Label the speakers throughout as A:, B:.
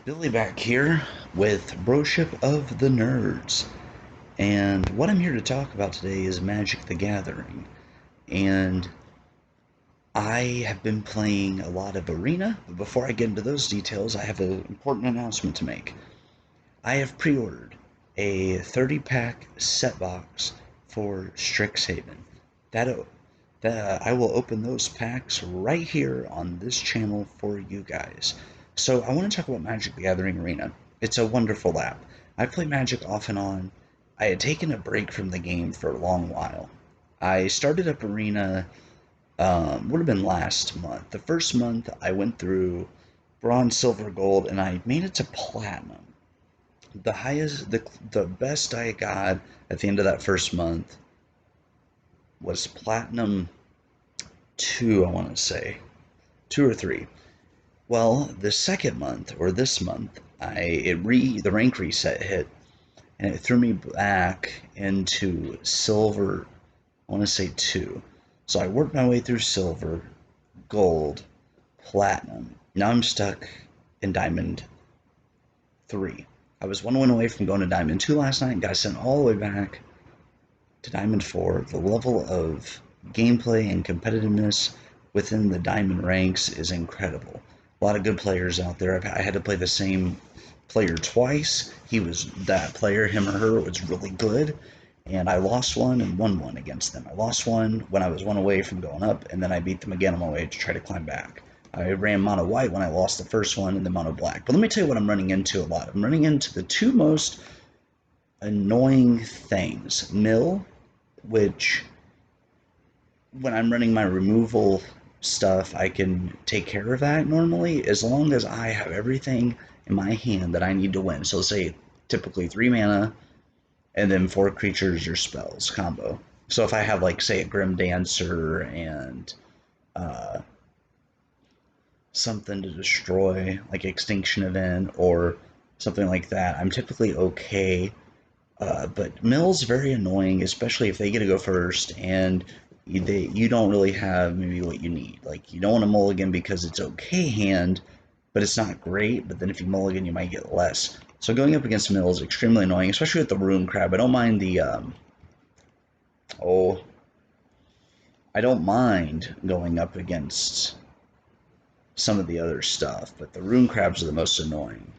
A: Billy back here with Broship of the Nerds. And what I'm here to talk about today is Magic the Gathering. And I have been playing a lot of Arena, but before I get into those details, I have an important announcement to make. I have pre ordered a 30-pack set box for Strixhaven. That, that I will open those packs right here on this channel for you guys. So I want to talk about Magic the Gathering Arena. It's a wonderful app. I play Magic off and on. I had taken a break from the game for a long while. I started up Arena, would have been last month. The first month I went through bronze, silver, gold, and I made it to platinum. The best I got at the end of that first month was platinum two, I want to say, two or three. Well, the second month or this month, the rank reset hit, and it threw me back into silver. I want to say two. So I worked my way through silver, gold, platinum. Now I'm stuck in diamond three. I was one win away from going to diamond two last night and got sent all the way back to diamond four. The level of gameplay and competitiveness within the diamond ranks is incredible. A lot of good players out there. I had to play the same player twice. That player, him or her, was really good, and I lost one and won one against them. I lost one when I was one away from going up, and then I beat them again on my way to try to climb back. I ran mono white when I lost the first one, and then mono black. But let me tell you what I'm running into a lot. I'm running into the two most annoying things. Mill, which when I'm running my removal stuff, I can take care of that normally as long as I have everything in my hand that I need to win. So, say typically three mana and then four creatures or spells combo. So, if I have, like, say, a Grim Dancer and uh, something to destroy, like Extinction Event or something like that, I'm typically okay. But Mill's very annoying, especially if they get to go first and you don't really have maybe what you need. Like, you don't want to mulligan because it's okay hand, but it's not great. But then if you mulligan, you might get less. So going up against Mill is extremely annoying, especially with the Rune Crab. Oh, I don't mind going up against some of the other stuff, but the Rune Crabs are the most annoying.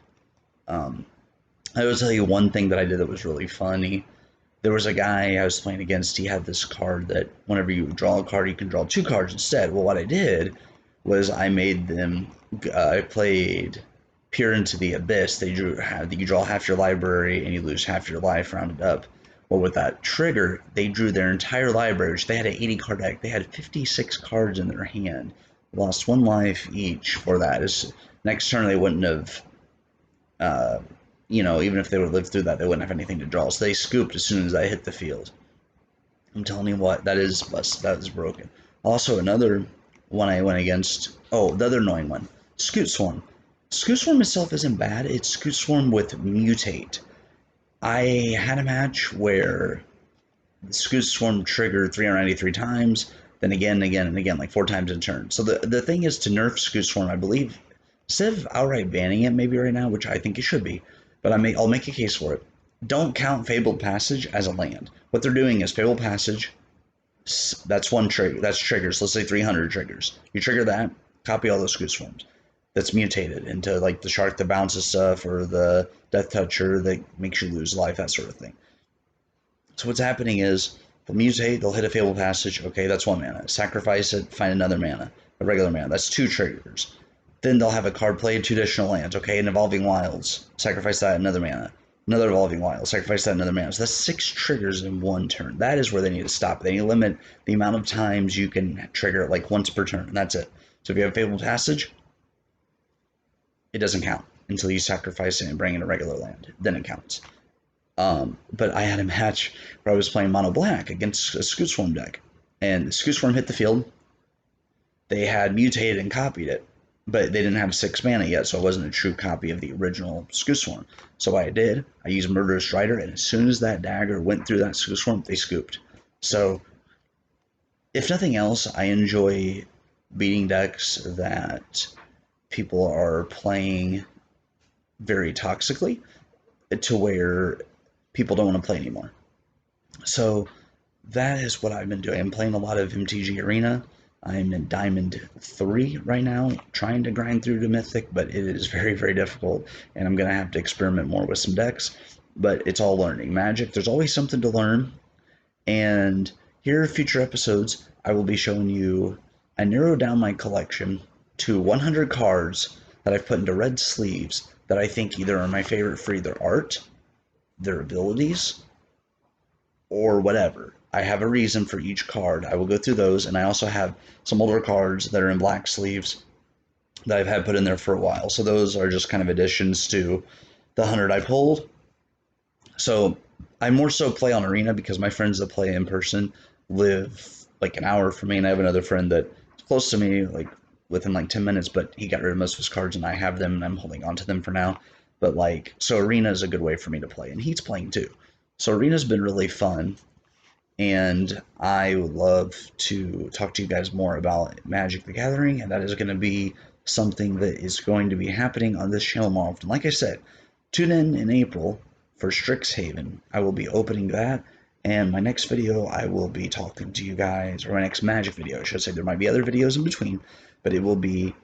A: Um, I will tell you one thing that I did that was really funny. There was a guy I was playing against. He had this card that whenever you draw a card, you can draw two cards instead. Well, what I did was I made them. I played Peer into the Abyss. You draw half your library and you lose half your life rounded up. Well, with that trigger, they drew their entire library, which they had an 80 card deck. They had 56 cards in their hand. Lost one life each for that. Next turn, they wouldn't have uh, even if they would live through that, they wouldn't have anything to draw. So they scooped as soon as I hit the field. I'm telling you what, that is busted. That is broken. Also, another one I went against. Oh, the other annoying one, Scoot Swarm. Scoot Swarm itself isn't bad. It's Scoot Swarm with Mutate. I had a match where the Scoot Swarm triggered 393 times, then again and again and again, like four times in turn. So the thing is to nerf Scoot Swarm, I believe, instead of outright banning it maybe right now, which I think it should be, but I'll make a case for it. Don't count Fabled Passage as a land. What they're doing is Fabled Passage. That's one trigger. That's triggers. Let's say 300 triggers. You trigger that, copy all those Scoot Swarms. That's mutated into like the shark that bounces stuff or the Death Toucher that makes you lose life, that sort of thing. So what's happening is they'll mutate, they'll hit a Fabled Passage. Okay, that's one mana. Sacrifice it, find another mana, a regular mana. That's two triggers. Then they'll have a card played, two additional lands. Okay, an Evolving Wilds. Sacrifice that, another mana. Another Evolving Wild. Sacrifice that, another mana. So that's six triggers in one turn. That is where they need to stop. They need to limit the amount of times you can trigger it, like once per turn, and that's it. So if you have Fabled Passage, it doesn't count until you sacrifice it and bring in a regular land. Then it counts. But I had a match where I was playing mono black against a Scoot Swarm deck, and Scoot Swarm hit the field. They had mutated and copied it, but they didn't have six mana yet, so it wasn't a true copy of the original Scoot Swarm. So what I did, I used Murderous Strider, and as soon as that dagger went through that Scoot Swarm, they scooped. So if nothing else, I enjoy beating decks that people are playing very toxically to where people don't want to play anymore. So that is what I've been doing. I'm playing a lot of MTG Arena. I'm in Diamond 3 right now, trying to grind through to Mythic, but it is very, very difficult, and I'm going to have to experiment more with some decks. But it's all learning. Magic, there's always something to learn, and here, future episodes, I will be showing you. I narrowed down my collection to 100 cards that I've put into red sleeves that I think either are my favorite for either art, their abilities, or whatever. I have a reason for each card. I will go through those, and I also have some older cards that are in black sleeves that I've had put in there for a while. So those are just kind of additions to the 100 I pulled. So I more so play on Arena because my friends that play in person live like an hour from me, and I have another friend that's close to me, like within like 10 minutes, but he got rid of most of his cards and I have them and I'm holding on to them for now. But like, so Arena is a good way for me to play, and he's playing too. So Arena's been really fun, and I would love to talk to you guys more about Magic the Gathering, and that is going to be something that is going to be happening on this channel more often. Like I said, tune in April for Strixhaven. I will be opening that, and my next video I will be talking to you guys, or my next Magic video, I should say. There might be other videos in between, but it will be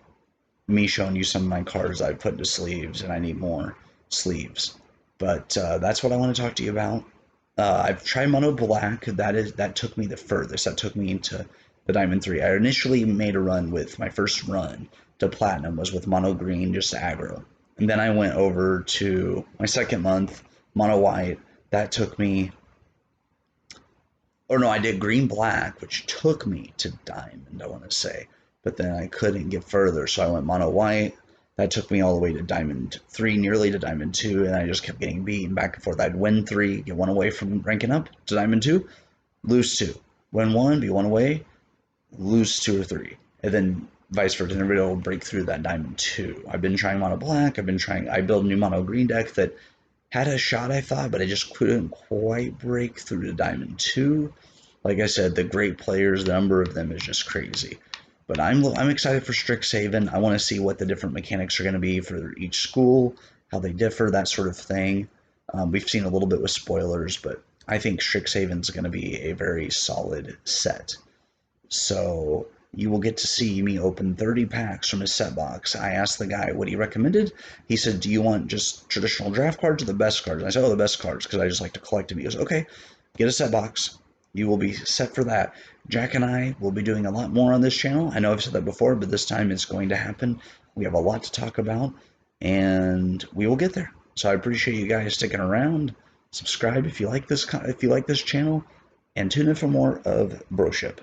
A: me showing you some of my cards I've put into sleeves, and I need more sleeves. But that's what I want to talk to you about. I've tried Mono Black. That took me the furthest. That took me into the Diamond 3. I initially made a run with my first run to Platinum was with Mono Green, just aggro. And then I went over to my second month, Mono White. That took me, or no, I did Green Black, which took me to Diamond, I want to say. But then I couldn't get further, so I went Mono White. That took me all the way to Diamond 3, nearly to Diamond 2, and I just kept getting beaten back and forth. I'd win 3, get 1 away from ranking up to Diamond 2, lose 2. Win 1, be 1 away, lose 2 or 3. And then vice versa. And everybody will break through that Diamond 2. I've been trying Mono Black. I built a new Mono Green deck that had a shot, I thought, but I just couldn't quite break through to Diamond 2. Like I said, the great players, the number of them is just crazy. But I'm excited for Strixhaven. I want to see what the different mechanics are going to be for each school, how they differ, that sort of thing. We've seen a little bit with spoilers, but I think Strixhaven's going to be a very solid set. So you will get to see me open 30 packs from his set box. I asked the guy what he recommended. He said, "Do you want just traditional draft cards or the best cards?" And I said, "Oh, the best cards, because I just like to collect them." He goes, "Okay, get a set box. You will be set for that." Jack and I will be doing a lot more on this channel. I know I've said that before, but this time it's going to happen. We have a lot to talk about, and we will get there. So I appreciate you guys sticking around. Subscribe if you like this channel, and tune in for more of Broship.